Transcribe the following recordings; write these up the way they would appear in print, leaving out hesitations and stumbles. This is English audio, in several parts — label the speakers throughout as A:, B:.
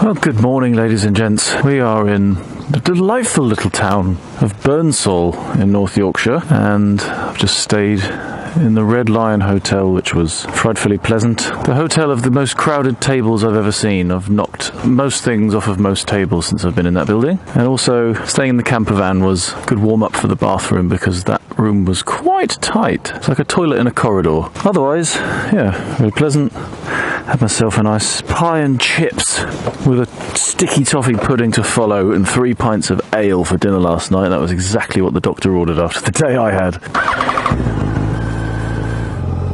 A: Well, good morning, ladies and gents. We are in the delightful little town of Burnsall in North Yorkshire, and I've just stayed in the Red Lion Hotel, which was frightfully pleasant. The hotel of the most crowded tables I've ever seen. I've knocked most things off of most tables since I've been in that building. And also, staying in the camper van was a good warm-up for the bathroom because that room was quite tight. It's like a toilet in a corridor. Otherwise, yeah, very pleasant. Had myself a nice pie and chips with a sticky toffee pudding to follow and 3 pints of ale for dinner last night. That was exactly what the doctor ordered after the day I had.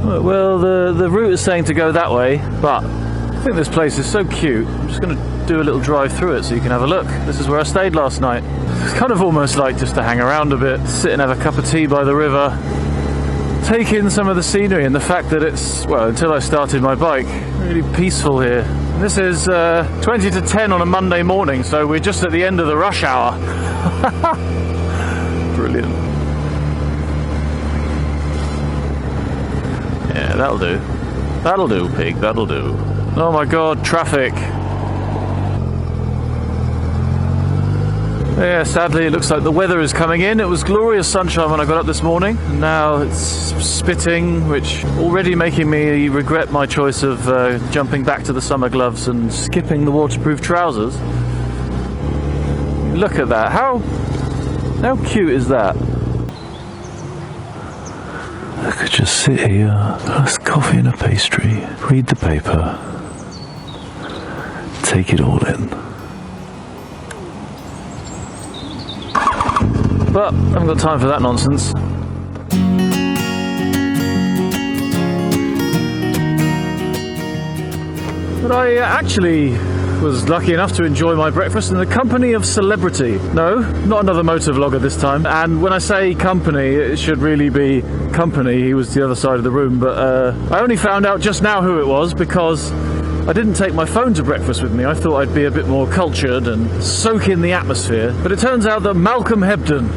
A: Well, the route is saying to go that way, but I think this place is so cute. I'm just going to do a little drive through it so you can have a look. This is where I stayed last night. It's kind of almost like just to hang around a bit, sit and have a cup of tea by the river, take in some of the scenery and the fact that it's, well, until I started my bike, really peaceful here. And this is 20 to 10 on a Monday morning, so we're just at the end of the rush hour. Brilliant. Yeah, that'll do. That'll do, pig, that'll do. Oh my god, traffic. Yeah, sadly it looks like the weather is coming in. It was glorious sunshine when I got up this morning. Now it's spitting, which already making me regret my choice of jumping back to the summer gloves and skipping the waterproof trousers. Look at that. How cute is that? I could just sit here, have coffee and a pastry, read the paper, take it all in. But I haven't got time for that nonsense. But I actually was lucky enough to enjoy my breakfast in the company of celebrity. No, not another motor vlogger this time. And when I say company, it should really be company. He was the other side of the room, but I only found out just now who it was because I didn't take my phone to breakfast with me. I thought I'd be a bit more cultured and soak in the atmosphere. But it turns out that Malcolm Hebden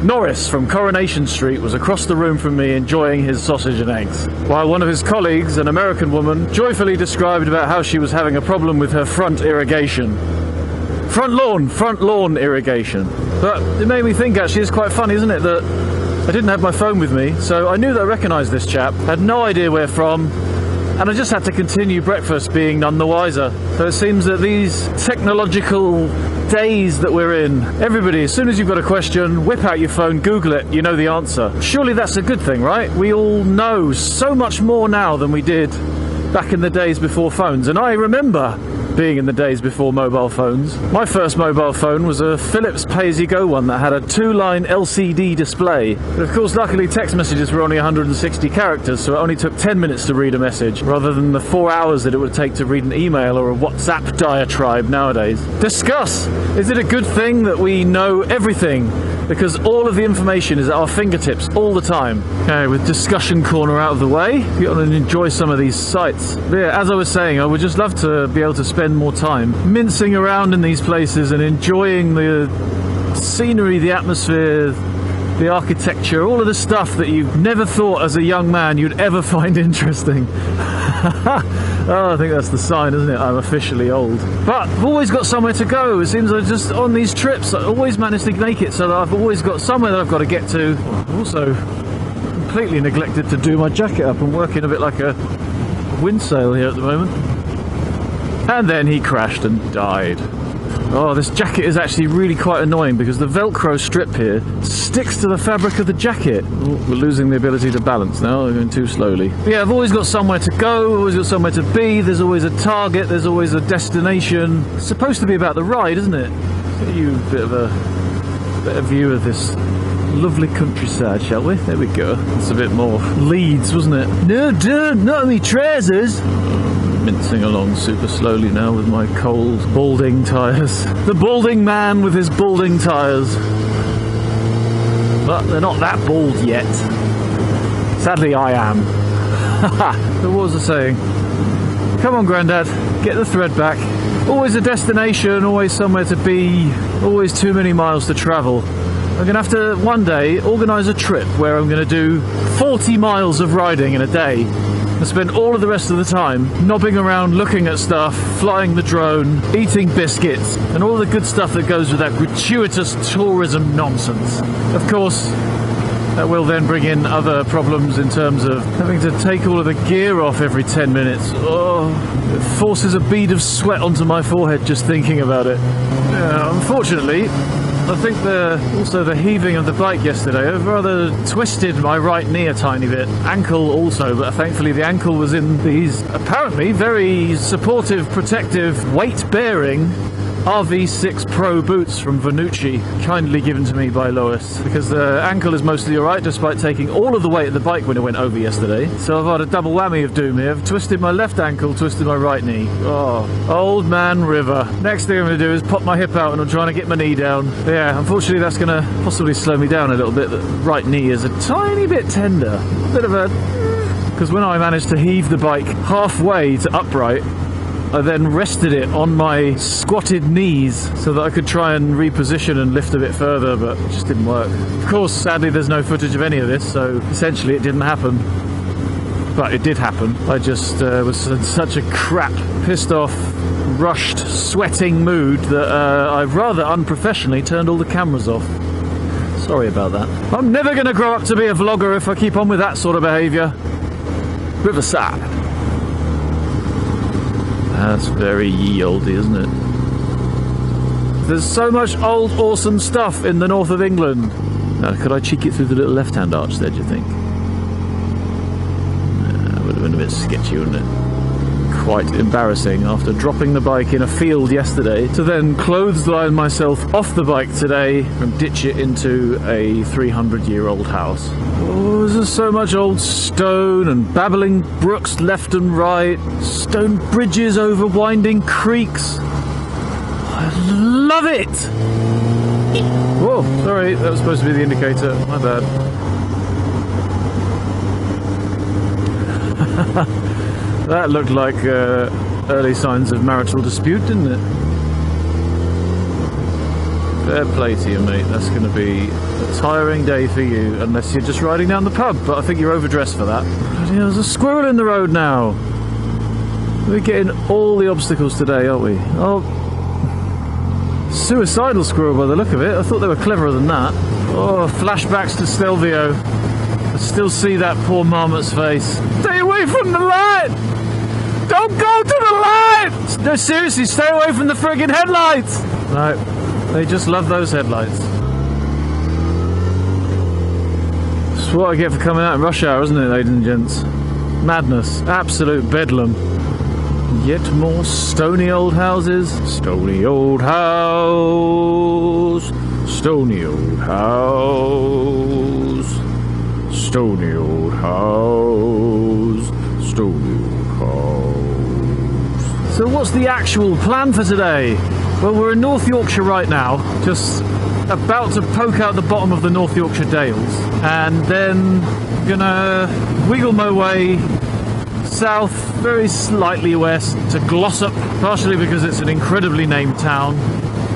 A: Norris from Coronation Street was across the room from me enjoying his sausage and eggs, while one of his colleagues, an American woman, joyfully described about how she was having a problem with her front irrigation. Front lawn irrigation. But it made me think, actually, it's quite funny, isn't it, that I didn't have my phone with me, so I knew that I recognised this chap, had no idea where from, and I just had to continue breakfast being none the wiser. So it seems that these technological days that we're in, everybody, as soon as you've got a question, whip out your phone, Google it, you know the answer. Surely that's a good thing, right? We all know so much more now than we did back in the days before phones. And I remember being in the days before mobile phones. My first mobile phone was a Philips pay-as-you-go one that had a 2-line LCD display. But of course, luckily text messages were only 160 characters, so it only took 10 minutes to read a message, rather than the 4 hours that it would take to read an email or a WhatsApp diatribe nowadays. Discuss! Is it a good thing that we know everything? Because all of the information is at our fingertips all the time. Okay, with discussion corner out of the way, you want to enjoy some of these sights. But yeah, as I was saying, I would just love to be able to spend more time mincing around in these places and enjoying the scenery, the atmosphere, the architecture, all of the stuff that you've never thought as a young man you'd ever find interesting. Oh, I think that's the sign, isn't it? I'm officially old. But I've always got somewhere to go. It seems like just on these trips I always manage to make it so that I've always got somewhere that I've got to get to. I've also completely neglected to do my jacket up. I'm working a bit like a windsail here at the moment. And then he crashed and died. Oh, this jacket is actually really quite annoying because the Velcro strip here sticks to the fabric of the jacket. Oh, we're losing the ability to balance now, we're going too slowly. But yeah, I've always got somewhere to go, always got somewhere to be, there's always a target, there's always a destination. It's supposed to be about the ride, isn't it? Get you a bit of a better view of this lovely countryside, shall we? There we go. It's a bit more Leeds, wasn't it? No, dude, not me trousers! Mincing along super slowly now with my cold, balding tyres. The balding man with his balding tyres. But they're not that bald yet. Sadly, I am. So what was I saying? Come on, Grandad, get the thread back. Always a destination, always somewhere to be, always too many miles to travel. I'm going to have to, one day, organise a trip where I'm going to do 40 miles of riding in a day. I spent all of the rest of the time knobbing around, looking at stuff, flying the drone, eating biscuits, and all the good stuff that goes with that gratuitous tourism nonsense. Of course, that will then bring in other problems in terms of having to take all of the gear off every 10 minutes. Oh, it forces a bead of sweat onto my forehead just thinking about it. Unfortunately, I think also the heaving of the bike yesterday rather twisted my right knee a tiny bit. Ankle also, but thankfully the ankle was in these apparently very supportive, protective, weight-bearing RV6 Pro boots from Vanucci, kindly given to me by Lois, because the ankle is mostly alright despite taking all of the weight of the bike when it went over yesterday. So I've had a double whammy of doom here. I've twisted my left ankle, twisted my right knee. Oh, old man river. Next thing I'm going to do is pop my hip out and I'm trying to get my knee down. But yeah, unfortunately that's going to possibly slow me down a little bit. The right knee is a tiny bit tender. A bit of a... because when I managed to heave the bike halfway to upright, I then rested it on my squatted knees so that I could try and reposition and lift a bit further, but it just didn't work. Of course, sadly, there's no footage of any of this, so essentially it didn't happen. But it did happen. I just was in such a crap, pissed off, rushed, sweating mood that I rather unprofessionally turned all the cameras off. Sorry about that. I'm never going to grow up to be a vlogger if I keep on with that sort of behaviour. Riverside. That's very ye olde, isn't it? There's so much old, awesome stuff in the north of England. Now, could I cheek it through the little left-hand arch there, do you think? That would have been a bit sketchy, wouldn't it? Quite embarrassing after dropping the bike in a field yesterday to then clothesline myself off the bike today and ditch it into a 300-year-old house. Oh, there's so much old stone and babbling brooks left and right, stone bridges over winding creeks. I love it! Whoa, sorry, that was supposed to be the indicator, my bad. That looked like early signs of marital dispute, didn't it? Fair play to you, mate. That's going to be a tiring day for you, unless you're just riding down the pub, but I think you're overdressed for that. Bloody hell, there's a squirrel in the road now. We're getting all the obstacles today, aren't we? Oh, suicidal squirrel by the look of it. I thought they were cleverer than that. Oh, flashbacks to Stelvio. I still see that poor marmot's face. Stay away from the light! Don't go to the light! No, seriously, stay away from the friggin' headlights! No, they just love those headlights. That's what I get for coming out in rush hour, isn't it, ladies and gents? Madness. Absolute bedlam. Yet more stony old houses. Stony old house. Stony old house. Stony old house. Stony old house. So what's the actual plan for today? Well, we're in North Yorkshire right now, just about to poke out the bottom of the North Yorkshire Dales, and then gonna wiggle my way south, very slightly west, to Glossop, partially because it's an incredibly named town,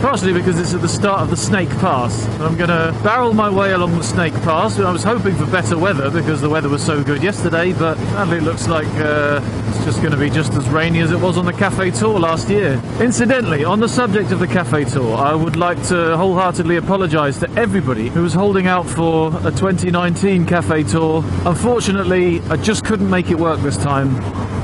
A: partially because it's at the start of the Snake Pass. And I'm going to barrel my way along the Snake Pass. I was hoping for better weather because the weather was so good yesterday, but sadly it looks like it's just going to be just as rainy as it was on the Café Tour last year. Incidentally, on the subject of the Café Tour, I would like to wholeheartedly apologise to everybody who was holding out for a 2019 Café Tour. Unfortunately, I just couldn't make it work this time.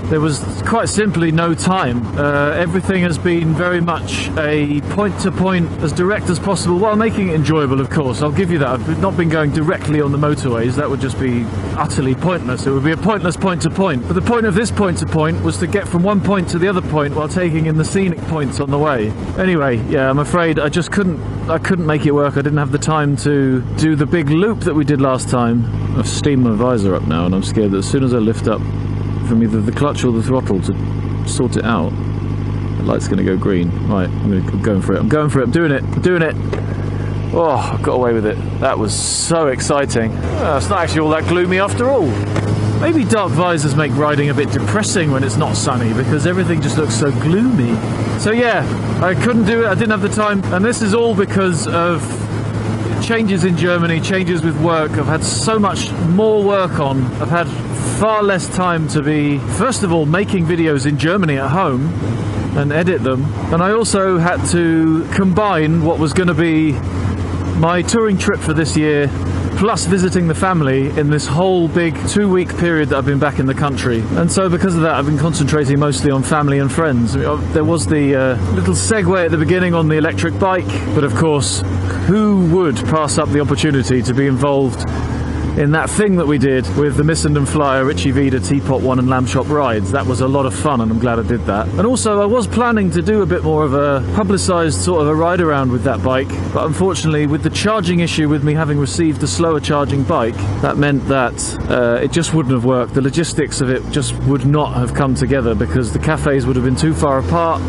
A: There was quite simply no time. Everything has been very much a point-to-point, as direct as possible, while making it enjoyable, of course. I'll give you that. I've not been going directly on the motorways. That would just be utterly pointless. It would be a pointless point-to-point. But the point of this point-to-point was to get from one point to the other point while taking in the scenic points on the way. Anyway, yeah, I'm afraid I just couldn't make it work. I didn't have the time to do the big loop that we did last time. I've steamed my visor up now, and I'm scared that as soon as I lift up from either the clutch or the throttle to sort it out, the light's going to go green. Right, I'm going for it. I'm going for it. I'm doing it. I'm doing it. Oh, I got away with it. That was so exciting. It's not actually all that gloomy after all. Maybe dark visors make riding a bit depressing when it's not sunny because everything just looks so gloomy. So yeah, I couldn't do it. I didn't have the time. And this is all because of changes in Germany, changes with work. I've had so much more work on. I've had far less time to be, first of all, making videos in Germany at home and edit them. And I also had to combine what was going to be my touring trip for this year plus visiting the family in this whole big 2-week period that I've been back in the country. And so because of that, I've been concentrating mostly on family and friends. There was the little segue at the beginning on the electric bike, but of course, who would pass up the opportunity to be involved in that thing that we did with the Missenden Flyer, Richie Vida, Teapot One and Lamb Shop rides? That was a lot of fun, and I'm glad I did that. And also I was planning to do a bit more of a publicised sort of a ride around with that bike, but unfortunately with the charging issue, with me having received a slower charging bike, that meant that it just wouldn't have worked. The logistics of it just would not have come together because the cafes would have been too far apart,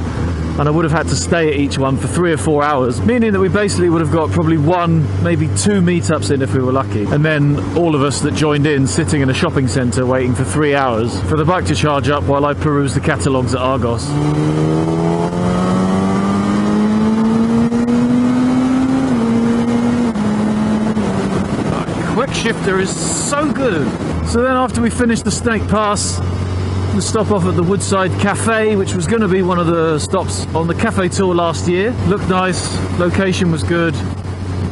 A: and I would have had to stay at each one for 3 or 4 hours, meaning that we basically would have got probably 1, maybe 2 meetups in if we were lucky. And then all of us that joined in sitting in a shopping centre waiting for 3 hours for the bike to charge up while I peruse the catalogues at Argos. Quick shifter is so good. So then after we finished the Snake Pass, we stop off at the Woodside Cafe, which was going to be one of the stops on the cafe tour last year. Looked nice, location was good,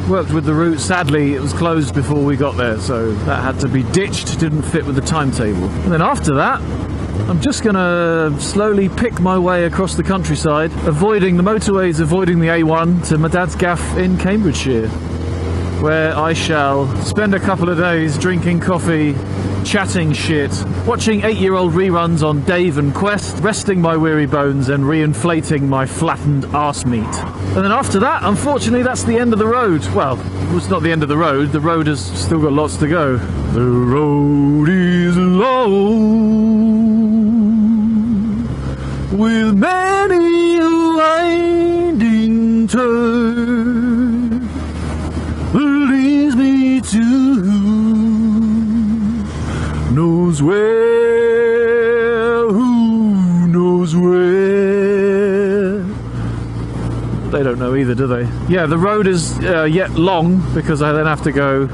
A: worked with the route. Sadly it was closed before we got there, so that had to be ditched, didn't fit with the timetable. And then after that I'm just going to slowly pick my way across the countryside, avoiding the motorways, avoiding the A1 to my dad's gaff in Cambridgeshire, where I shall spend a couple of days drinking coffee, chatting shit, watching 8-year-old reruns on Dave and Quest, resting my weary bones and reinflating my flattened arse meat. And then after that, unfortunately, that's the end of the road. Well, it's not the end of the road has still got lots to go. The road is long, with many a winding turn, that leads me to knows where, who knows where. They don't know either, do they? Yeah, the road is yet long because I then have to go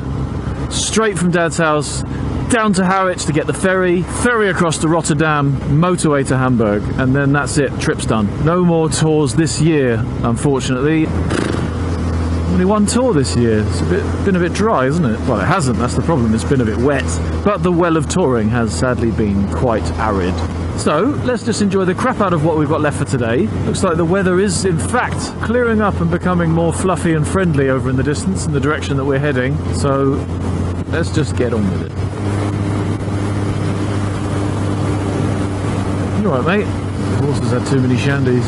A: straight from Dad's house down to Harwich to get the ferry across to Rotterdam, motorway to Hamburg, and then that's it, trip's done. No more tours this year, unfortunately. Only one tour this year. It's been a bit dry, isn't it? Well, it hasn't, that's the problem, it's been a bit wet. But the well of touring has sadly been quite arid. So, let's just enjoy the crap out of what we've got left for today. Looks like the weather is, in fact, clearing up and becoming more fluffy and friendly over in the distance in the direction that we're heading. So, let's just get on with it. You alright, mate? The horses had too many shandies.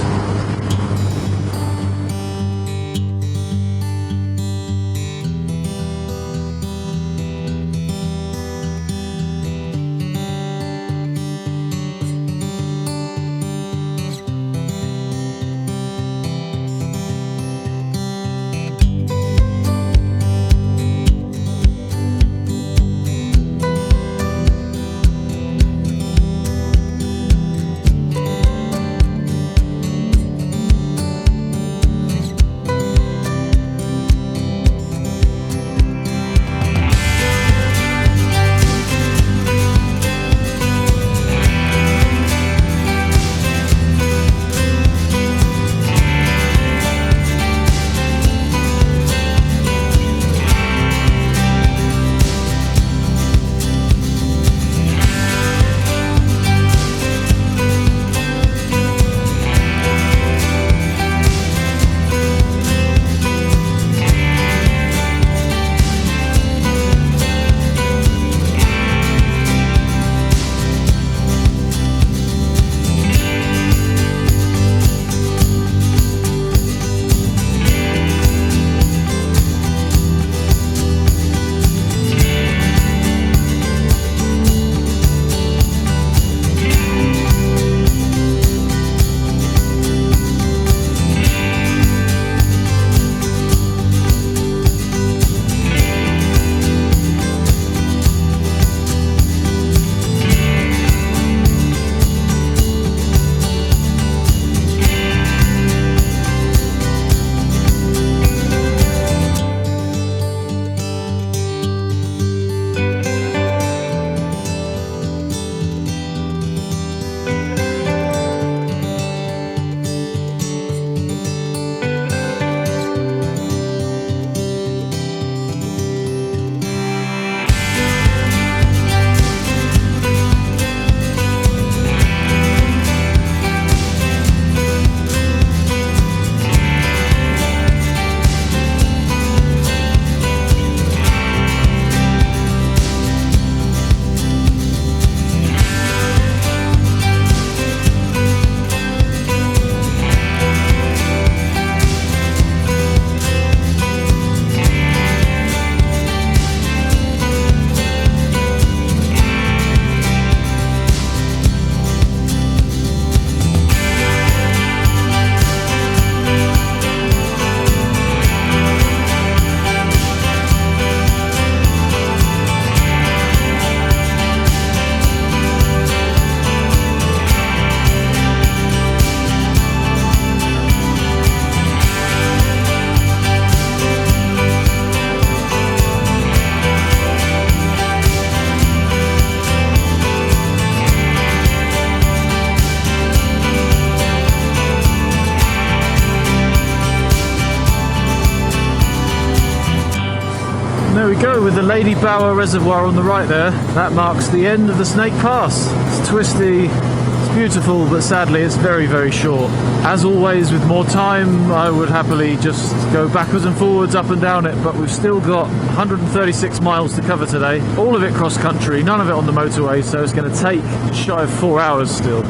A: go with the Lady Bower Reservoir on the right there. That marks the end of the Snake Pass. It's twisty, it's beautiful, but sadly it's very, very short. As always, with more time, I would happily just go backwards and forwards, up and down it, but we've still got 136 miles to cover today. All of it cross country, none of it on the motorway, so it's going to take just shy of 4 hours still.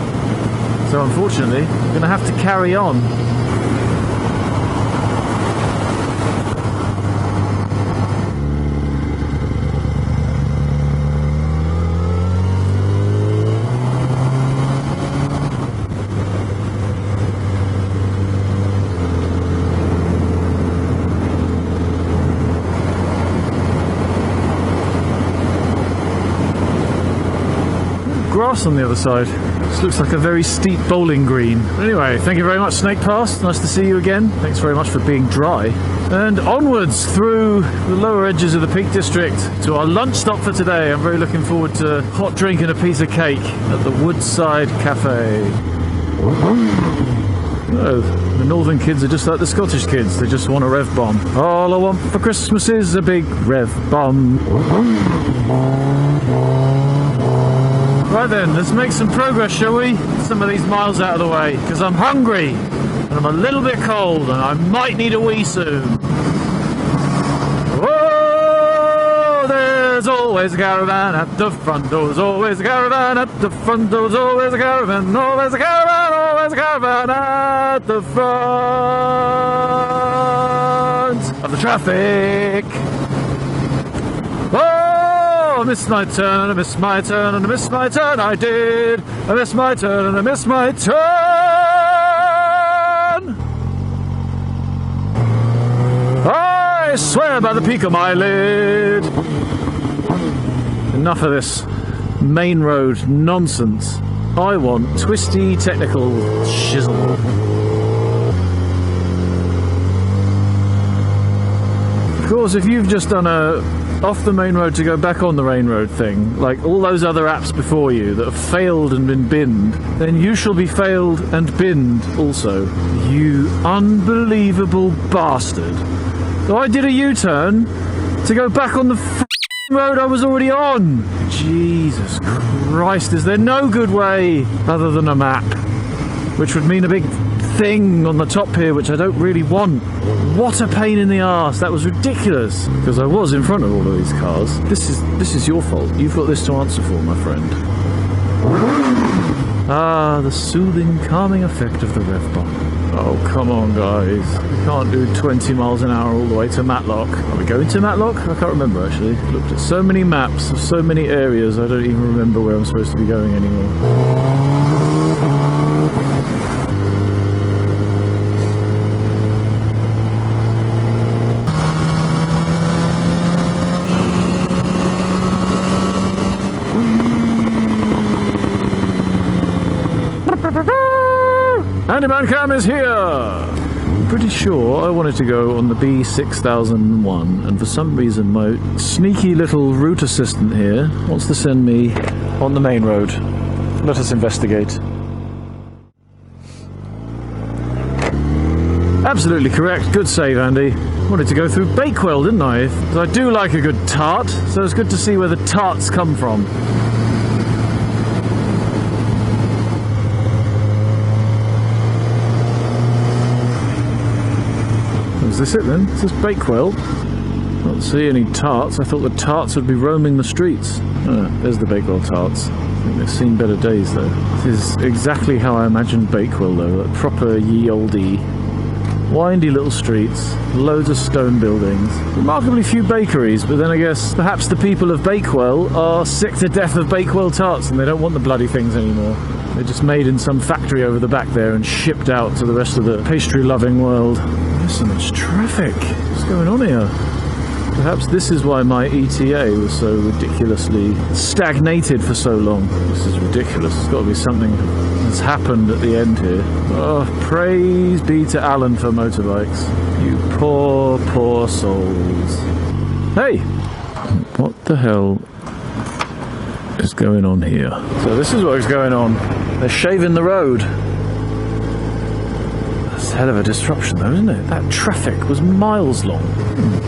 A: So unfortunately, we're going to have to carry on. Grass on the other side. This looks like a very steep bowling green. Anyway, thank you very much, Snake Pass. Nice to see you again. Thanks very much for being dry. And onwards through the lower edges of the Peak District to our lunch stop for today. I'm very looking forward to a hot drink and a piece of cake at the Woodside Cafe. Oh, the northern kids are just like the Scottish kids. They just want a rev bomb. All I want for Christmas is a big rev bomb. Right then, let's make some progress, shall we? Some of these miles out of the way, because I'm hungry, and I'm a little bit cold, and I might need a wee soon. Whoa, there's always a caravan at the front door, there's always a caravan at the front door, there's always a caravan, always a caravan, always a caravan at the front of the traffic. Whoa! I missed my turn, and I missed my turn, and I missed my turn, I did. I missed my turn, and I missed my turn. I swear by the peak of my lid. Enough of this main road nonsense. I want twisty, technical shizzle. Of course, if you've just done a off the main road to go back on the main road thing, like all those other apps before you that have failed and been binned, then you shall be failed and binned also. You unbelievable bastard. So I did a U-turn to go back on the road I was already on. Jesus Christ, is there no good way other than a map? Which would mean a big thing on the top here, which I don't really want. What a pain in the arse. That was ridiculous, because I was in front of all of these cars. This is your fault. You've got this to answer for, my friend. Ah, the soothing, calming effect of the rev bomb. Oh, come on, guys. We can't do 20 miles an hour all the way to Matlock. Are we going to Matlock? I can't remember, actually. I looked at so many maps of so many areas, I don't even remember where I'm supposed to be going anymore. AndyManCam is here! I'm pretty sure I wanted to go on the B6001, and for some reason my sneaky little route assistant here wants to send me on the main road. Let us investigate. Absolutely correct. Good save, Andy. Wanted to go through Bakewell, didn't I? Because I do like a good tart, so it's good to see where the tarts come from. Is this it then? Is this Bakewell? Don't see any tarts. I thought the tarts would be roaming the streets. Oh, there's the Bakewell tarts. I think they've seen better days though. This is exactly how I imagined Bakewell though. Like proper ye olde, windy little streets, loads of stone buildings, remarkably few bakeries, but then I guess perhaps the people of Bakewell are sick to death of Bakewell tarts and they don't want the bloody things anymore. They're just made in some factory over the back there and shipped out to the rest of the pastry-loving world. There's so much traffic. What's going on here? Perhaps this is why my ETA was so ridiculously stagnated for so long. This is ridiculous. There's got to be something that's happened at the end here. Oh, praise be to Alan for motorbikes. You poor, poor souls. Hey! What the hell is going on here? So this is what is going on. They're shaving the road. That's a hell of a disruption though, isn't it? That traffic was miles long.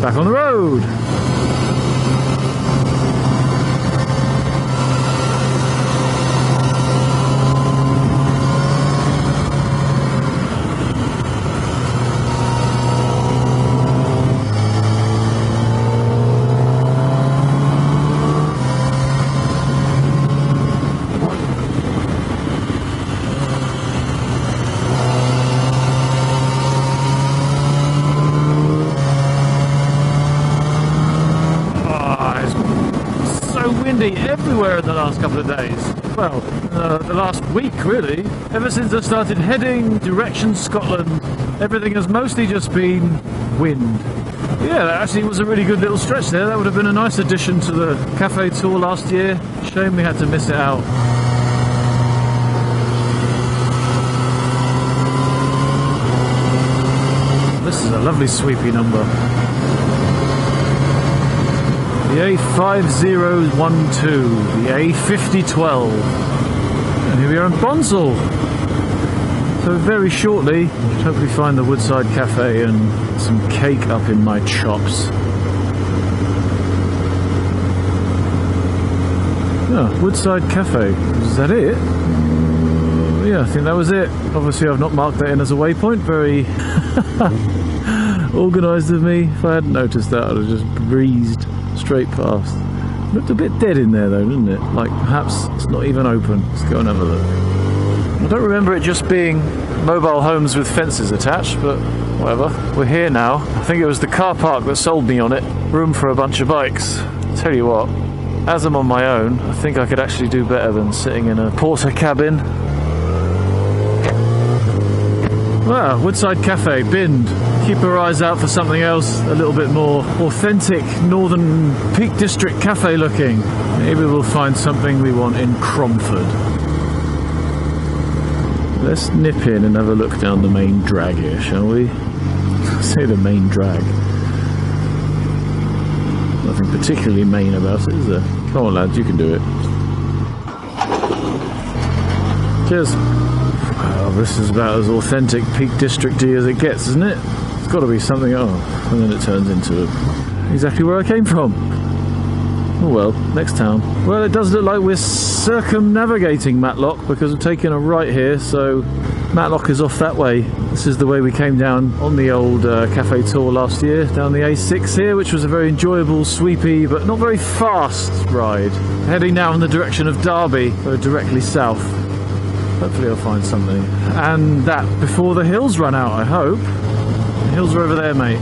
A: Back on the road. rainy everywhere in the last couple of days. Well, the last week really. Ever since I started heading direction Scotland, everything has mostly just been wind. Yeah, that actually was a really good little stretch there. That would have been a nice addition to the cafe tour last year. Shame we had to miss it out. This is a lovely sweepy number. The A5012, the A5012. And here we are in Burnsall. So very shortly, hopefully find the Woodside Cafe and some cake up in my chops. Yeah, Woodside Cafe. Is that it? Yeah, I think that was it. Obviously I've not marked that in as a waypoint. Very organised of me. If I hadn't noticed that, I'd have just breezed straight past. Looked a bit dead in there though, didn't it? Like perhaps it's not even open. Let's go and have a look. I don't remember it just being mobile homes with fences attached, but whatever. We're here now. I think it was the car park that sold me on it. Room for a bunch of bikes. Tell you what, as I'm on my own, I think I could actually do better than sitting in a porter cabin. Wow, Woodside Cafe, binned. Keep our eyes out for something else a little bit more authentic, Northern Peak District cafe looking. Maybe we'll find something we want in Cromford. Let's nip in and have a look down the main drag here, shall we? Say the main drag. Nothing particularly main about it, is there? Come on lads, you can do it. Cheers. Well, this is about as authentic Peak District-y as it gets, isn't it? It's got to be something, and then it turns into exactly where I came from. Oh well, next town. Well, it does look like we're circumnavigating Matlock because we're taking a right here, so Matlock is off that way. This is the way we came down on the old cafe tour last year, down the A6 here, which was a very enjoyable, sweepy, but not very fast ride. Heading now in the direction of Derby, so directly south. Hopefully I'll find something. And that before the hills run out, I hope. The hills are over there, mate.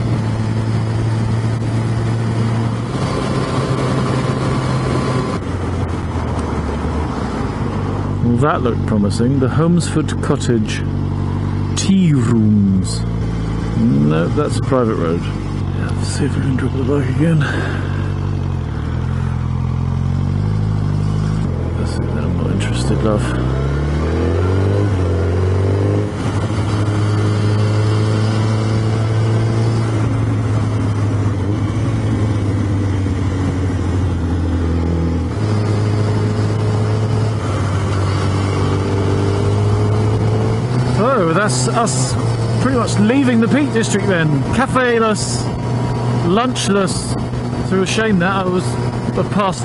A: Well, that looked promising. The Holmesford Cottage Tea Rooms. No, that's a private road. Yeah, let's see if we can drop the bike again. That's it, I'm not interested, love. That's us pretty much leaving the Peak District then. Cafe-less, lunchless. So a shame that I passed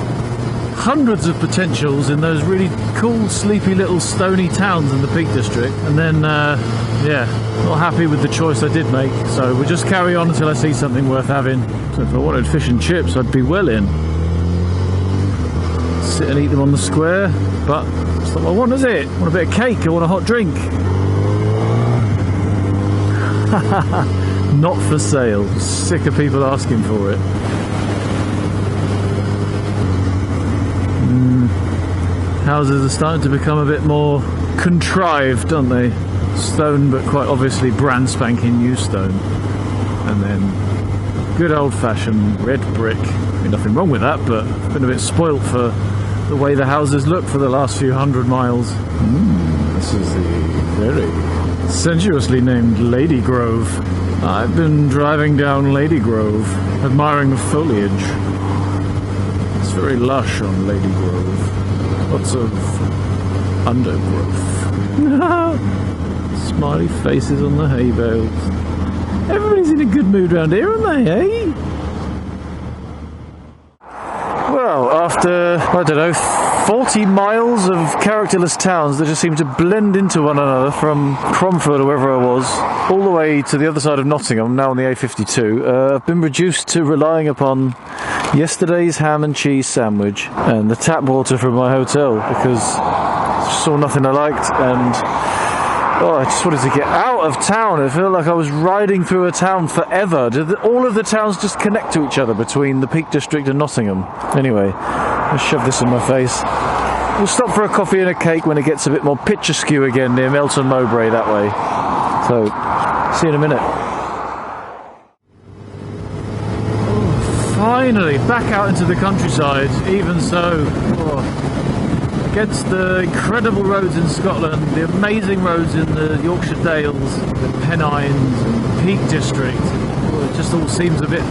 A: hundreds of potentials in those really cool, sleepy little stony towns in the Peak District. And then, yeah, not happy with the choice I did make. So we'll just carry on until I see something worth having. So if I wanted fish and chips, I'd be well in. Sit and eat them on the square, but that's not what I want, is it? I want a bit of cake, I want a hot drink. Not for sale. Sick of people asking for it. Houses are starting to become a bit more contrived, aren't they? Stone, but quite obviously brand spanking new stone. And then good old-fashioned red brick. I mean, nothing wrong with that, but I've been a bit spoilt for the way the houses look for the last few hundred miles. This is the very sensuously named Lady Grove. I've been driving down Lady Grove, admiring the foliage. It's very lush on Lady Grove. Lots of undergrowth. Smiley faces on the hay bales. Everybody's in a good mood around here, aren't they, eh? Well, after, I don't know, 40 miles of characterless towns that just seem to blend into one another from Cromford or wherever I was, all the way to the other side of Nottingham, now on the A52, I've been reduced to relying upon yesterday's ham and cheese sandwich and the tap water from my hotel because I saw nothing I liked and I just wanted to get out of town. I felt like I was riding through a town forever. Did all of the towns just connect to each other between the Peak District and Nottingham? Anyway, Let's shove this in my face. We'll stop for a coffee and a cake when it gets a bit more picturesque again near Melton, Mowbray that way. So, see you in a minute. Oh, finally, back out into the countryside, even so. Against the incredible roads in Scotland, the amazing roads in the Yorkshire Dales, the Pennines and the Peak District. It just all seems a bit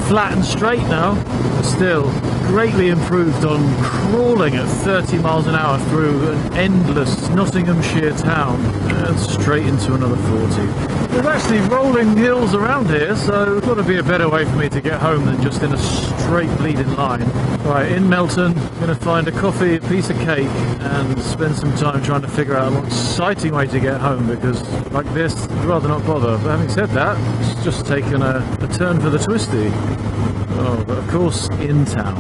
A: flat and straight now, but still greatly improved on crawling at 30 miles an hour through an endless Nottinghamshire town and straight into another 40. There's actually rolling hills around here, so there's got to be a better way for me to get home than just in a straight bleeding line. Right, in Melton, I'm going to find a coffee, a piece of cake, and spend some time trying to figure out a more exciting way to get home, because like this, I'd rather not bother. But having said that, it's just taken a turn for the twisty. Oh, but of course, in town.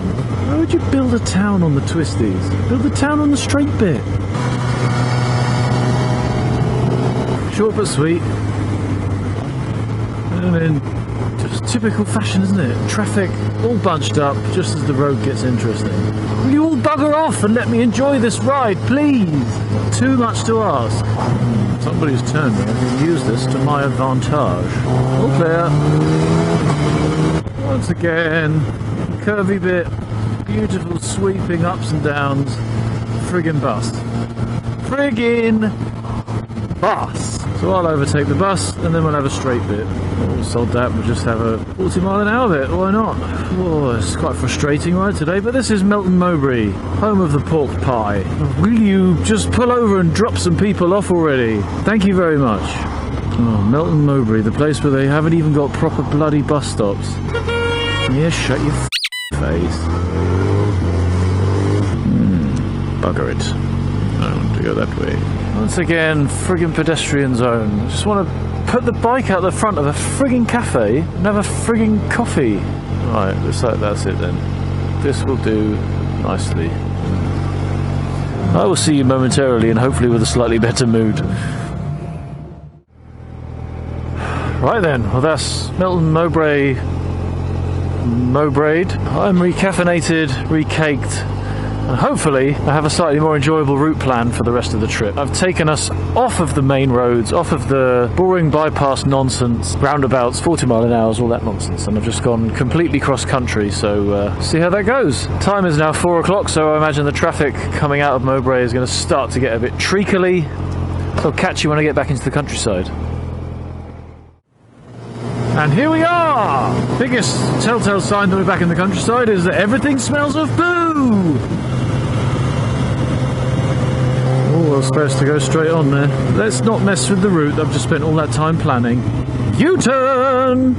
A: Why would you build a town on the twisties? Build a town on the straight bit. Short but sweet. And then, just typical fashion, isn't it? Traffic all bunched up just as the road gets interesting. Will you all bugger off and let me enjoy this ride, please? Not too much to ask. Somebody's turned me. I can use this to my advantage. All clear. Once again, curvy bit, beautiful sweeping ups and downs, friggin' bus. Friggin' bus! So I'll overtake the bus and then we'll have a straight bit. Or sod that, we'll just have a 40 mile an hour bit, why not? Oh, it's quite a frustrating ride today, but this is Melton Mowbray, home of the pork pie. Will you just pull over and drop some people off already? Thank you very much. Oh, Melton Mowbray, the place where they haven't even got proper bloody bus stops. Yeah, shut your face. Bugger it. I want to go that way. Once again, friggin' pedestrian zone. I just want to put the bike out the front of a friggin' cafe and have a friggin' coffee. Right, looks like that's it then. This will do nicely. I will see you momentarily and hopefully with a slightly better mood. Right then, well that's Melton Mowbray. Mowbrayed. I'm recaffeinated, recaked, and hopefully I have a slightly more enjoyable route plan for the rest of the trip. I've taken us off of the main roads, off of the boring bypass nonsense, roundabouts, 40 mile an hour, all that nonsense, and I've just gone completely cross country, so see how that goes. Time is now 4 o'clock, so I imagine the traffic coming out of Mowbray is going to start to get a bit treacly, so I'll catch you when I get back into the countryside. And here we are! Biggest telltale sign that we're back in the countryside is that everything smells of poo! Oh, I was supposed to go straight on there. Let's not mess with the route I've just spent all that time planning. U-turn!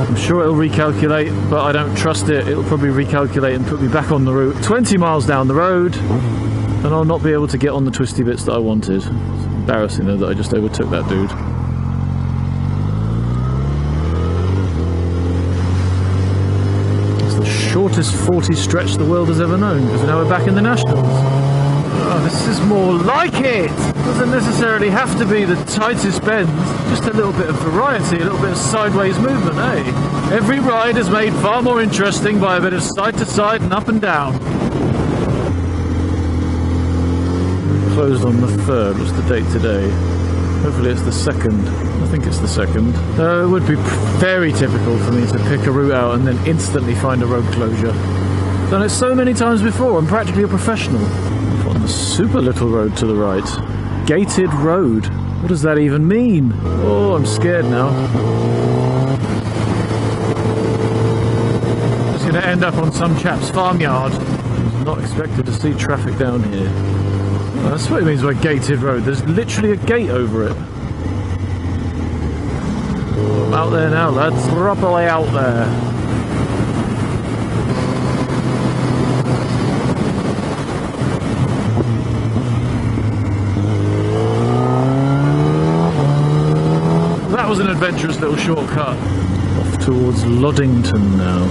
A: I'm sure it'll recalculate, but I don't trust it. It'll probably recalculate and put me back on the route. 20 miles down the road, and I'll not be able to get on the twisty bits that I wanted. Embarrassing though that I just overtook that dude. It's the shortest 40 stretch the world has ever known, because now we're back in the Nationals. Oh, this is more like it! Doesn't necessarily have to be the tightest bends, just a little bit of variety, a little bit of sideways movement, eh? Every ride is made far more interesting by a bit of side to side and up and down. Closed on the 3rd. What's the date today? Hopefully it's the 2nd. I think it's the 2nd. It would be very typical for me to pick a route out and then instantly find a road closure. Done it so many times before, I'm practically a professional. On the super little road to the right. Gated road. What does that even mean? Oh, I'm scared now. Just going to end up on some chap's farmyard. Not expected to see traffic down here. Well, that's what it means by gated road. There's literally a gate over it. I'm out there now, lads. Properly out there. That was an adventurous little shortcut. Off towards Loddington now.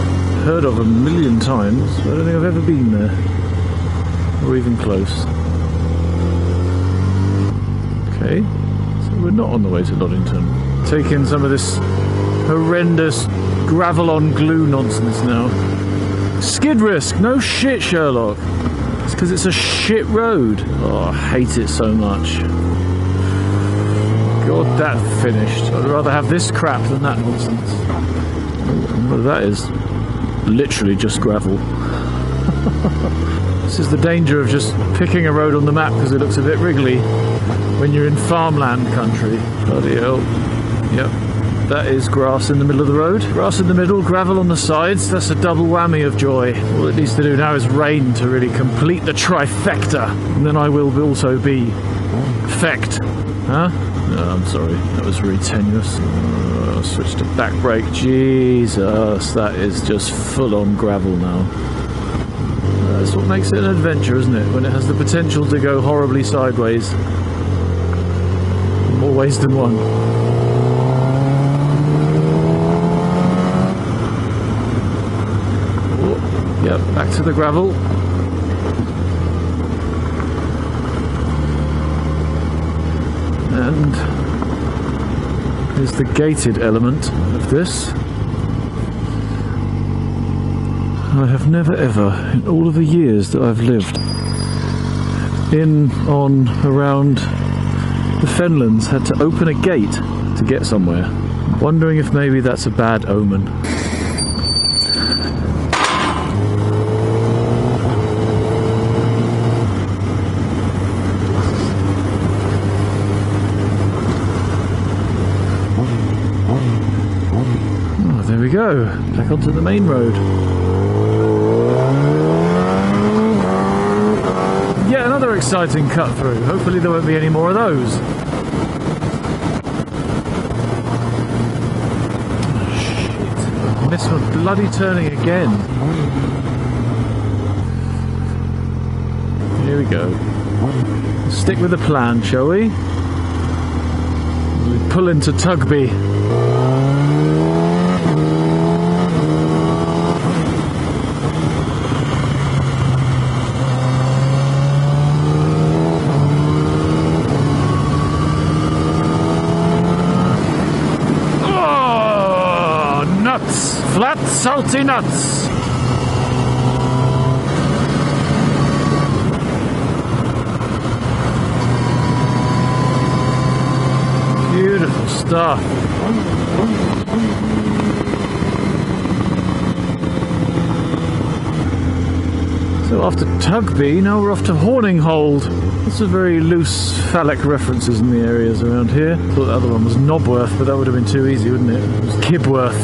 A: Heard of a million times, but I don't think I've ever been there. Or even close. Okay, so we're not on the way to Loddington. Taking some of this horrendous gravel on glue nonsense now. Skid risk, no shit, Sherlock. It's because it's a shit road. Oh, I hate it so much. God, that finished. I'd rather have this crap than that nonsense. Well, that is literally just gravel. This is the danger of just picking a road on the map because it looks a bit wriggly when you're in farmland country. Bloody hell. Yep. That is grass in the middle of the road. Grass in the middle, gravel on the sides. That's a double whammy of joy. All it needs to do now is rain to really complete the trifecta. And then I will also be fecked. Huh? No, I'm sorry. That was really tenuous. Switch to back brake. Jesus, that is just full-on gravel now. That's what makes it an adventure, isn't it? When it has the potential to go horribly sideways. In more ways than one. Yep, back to the gravel. And here's the gated element of this. I have never ever, in all of the years that I've lived in, on, around the Fenlands, had to open a gate to get somewhere. I'm wondering if maybe that's a bad omen. Oh, there we go, back onto the main road. Yet another exciting cut through. Hopefully there won't be any more of those. Oh, shit. I missed my bloody turning again. Here we go. Stick with the plan, shall we? We pull into Tugby. Flat, salty nuts. Beautiful stuff. So after Tugby, now we're off to Horninghold. Lots of very loose phallic references in the areas around here. I thought the other one was Knobworth, but that would have been too easy, wouldn't it? It was Kibworth.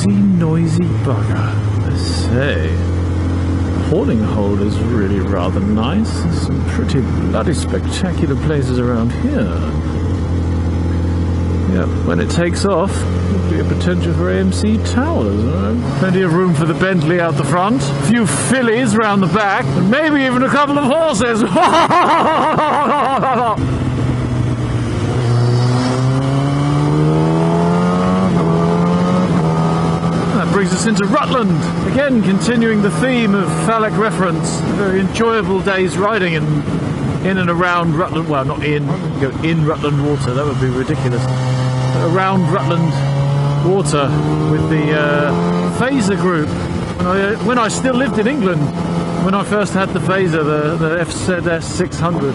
A: Noisy bugger, I say. Horninghold is really rather nice. There's some pretty bloody spectacular places around here. Yeah, when it takes off, there'll be a potential for AMC Towers. Plenty of room for the Bentley out the front, a few fillies round the back, and maybe even a couple of horses. Brings us into Rutland, again continuing the theme of phallic reference. A very enjoyable day's riding in and around Rutland. Well, not in, go in Rutland water, that would be ridiculous. But around Rutland water with the Phaser group. When I still lived in England, when I first had the Phaser, the FZS 600.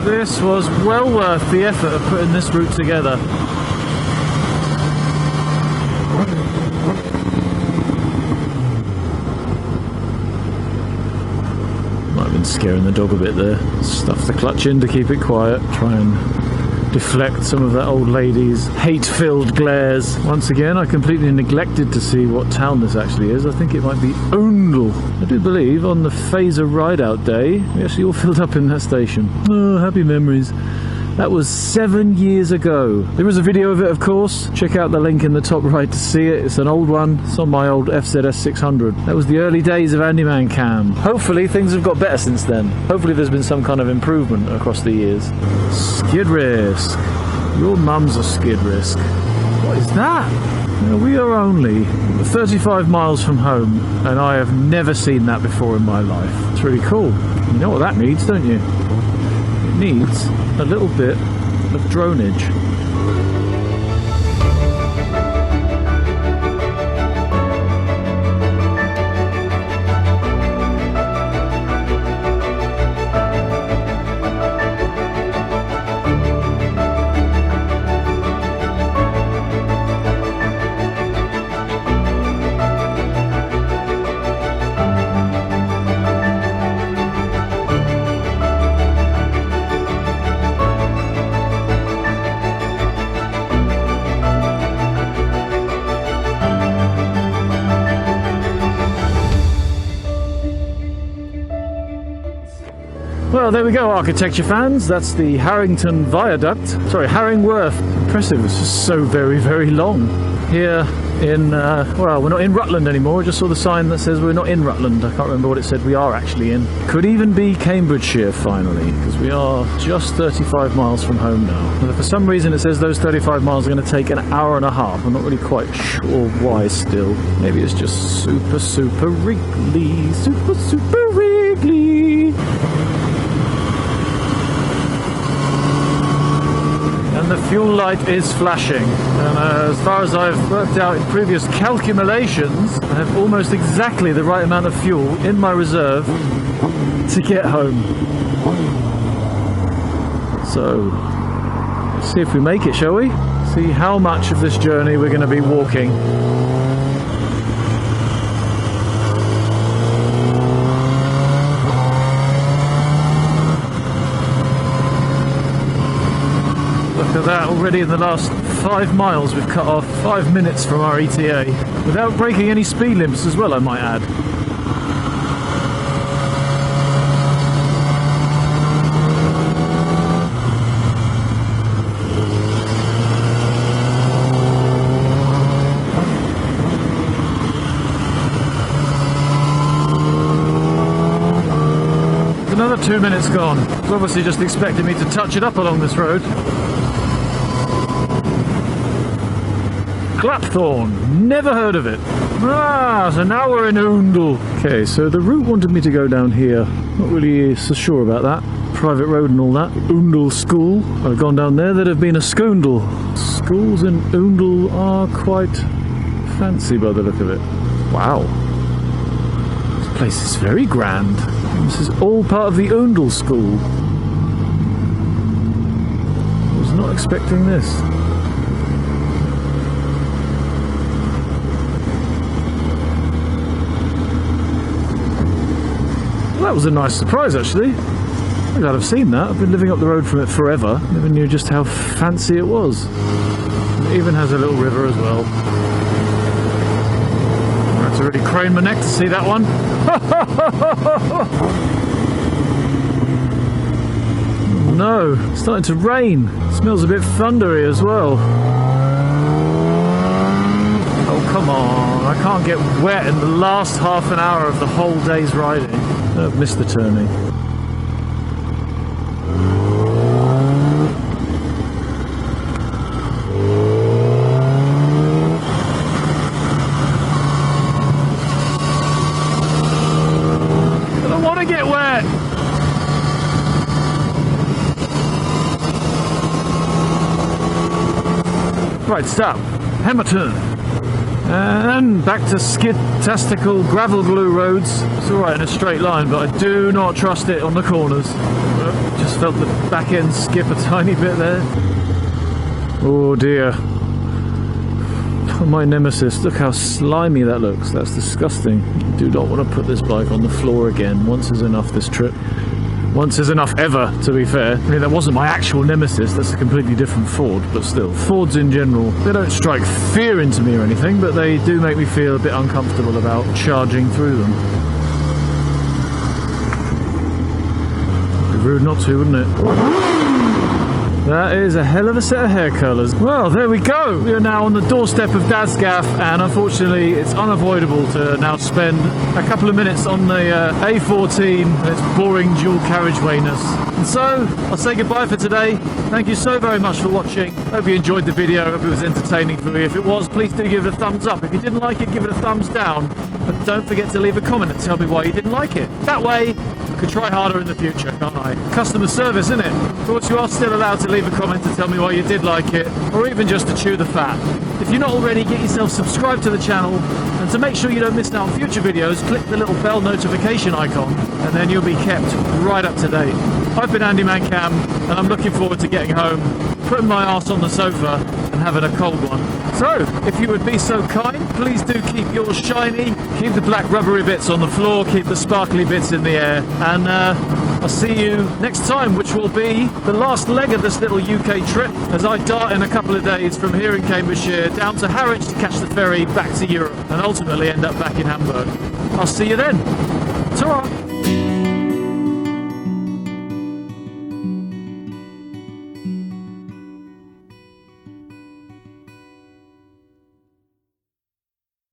A: This was well worth the effort of putting this route together. Might have been scaring the dog a bit there. Stuff the clutch in to keep it quiet. Try and deflect some of that old lady's hate-filled glares. Once again, I completely neglected to see what town this actually is. I think it might be Oundle. I do believe on the Phaser ride-out day, we actually all filled up in that station. Oh, happy memories. That was 7 years ago. There is a video of it, of course. Check out the link in the top right to see it. It's an old one. It's on my old FZS 600. That was the early days of AndyManCam. Hopefully things have got better since then. Hopefully there's been some kind of improvement across the years. Skid risk. Your mum's a skid risk. What is that? Now, we are only 35 miles from home, and I have never seen that before in my life. It's really cool. You know what that needs, don't you? It needs a little bit of dronage. Well, there we go, architecture fans. That's the Harrington Viaduct. Sorry, Harringworth. Impressive. It's just so very, very long. Here in, well, we're not in Rutland anymore. I just saw the sign that says we're not in Rutland. I can't remember what it said we are actually in. Could even be Cambridgeshire, finally, because we are just 35 miles from home now. And for some reason it says those 35 miles are going to take an hour and a half. I'm not really quite sure why still. Maybe it's just super, super wriggly. Super, super wriggly. And the fuel light is flashing, and as far as I've worked out in previous calculations, I have almost exactly the right amount of fuel in my reserve to get home. So, let's see if we make it, shall we? See how much of this journey we're going to be walking. Look at that, already in the last 5 miles we've cut off 5 minutes from our ETA, without breaking any speed limits as well, I might add. Another 2 minutes gone. It's obviously just expecting me to touch it up along this road. Clapthorne, never heard of it. Ah, so now we're in Oundle. Okay, so the route wanted me to go down here. Not really so sure about that. Private road and all that. Oundle School. I've gone down there, there'd have been a Scoundle. Schools in Oundle are quite fancy by the look of it. Wow. This place is very grand. This is all part of the Oundle School. I was not expecting this. Well, that was a nice surprise, actually. I'm glad I've seen that. I've been living up the road from it forever. Never knew just how fancy it was. It even has a little river as well. I had to really crane my neck to see that one. No, it's starting to rain. It smells a bit thundery as well. Oh, come on. I can't get wet in the last half an hour of the whole day's riding. I've missed the turning. I don't want to get wet. Right, stop. Hammerton. And back to skid-tastical gravel glue roads. It's alright in a straight line, but I do not trust it on the corners. Just felt the back end skip a tiny bit there. Oh dear. My nemesis. Look how slimy that looks. That's disgusting. I do not want to put this bike on the floor again. Once is enough this trip. Once is enough ever, to be fair. I mean, that wasn't my actual nemesis, that's a completely different Ford, but still. Fords in general, they don't strike fear into me or anything, but they do make me feel a bit uncomfortable about charging through them. It'd be rude not to, wouldn't it? That is a hell of a set of hair colours. Well, there we go. We are now on the doorstep of Dad's Gaff, and unfortunately it's unavoidable to now spend a couple of minutes on the A14 and its boring dual carriagewayness. And so, I'll say goodbye for today. Thank you so very much for watching. Hope you enjoyed the video. Hope it was entertaining for you. If it was, please do give it a thumbs up. If you didn't like it, give it a thumbs down. But don't forget to leave a comment and tell me why you didn't like it. That way, I could try harder in the future, can't I? Customer service, isn't it? Of course, you are still allowed to leave a comment to tell me why you did like it, or even just to chew the fat. If you're not already, get yourself subscribed to the channel, and to make sure you don't miss out on future videos, click the little bell notification icon, and then you'll be kept right up to date. I've been AndyManCam, and I'm looking forward to getting home, putting my arse on the sofa, and having a cold one. So, if you would be so kind, please do keep yours shiny, keep the black rubbery bits on the floor, keep the sparkly bits in the air, and I'll see you next time, which will be the last leg of this little UK trip, as I dart in a couple of days from here in Cambridgeshire down to Harwich to catch the ferry back to Europe, and ultimately end up back in Hamburg. I'll see you then. Ta-ra!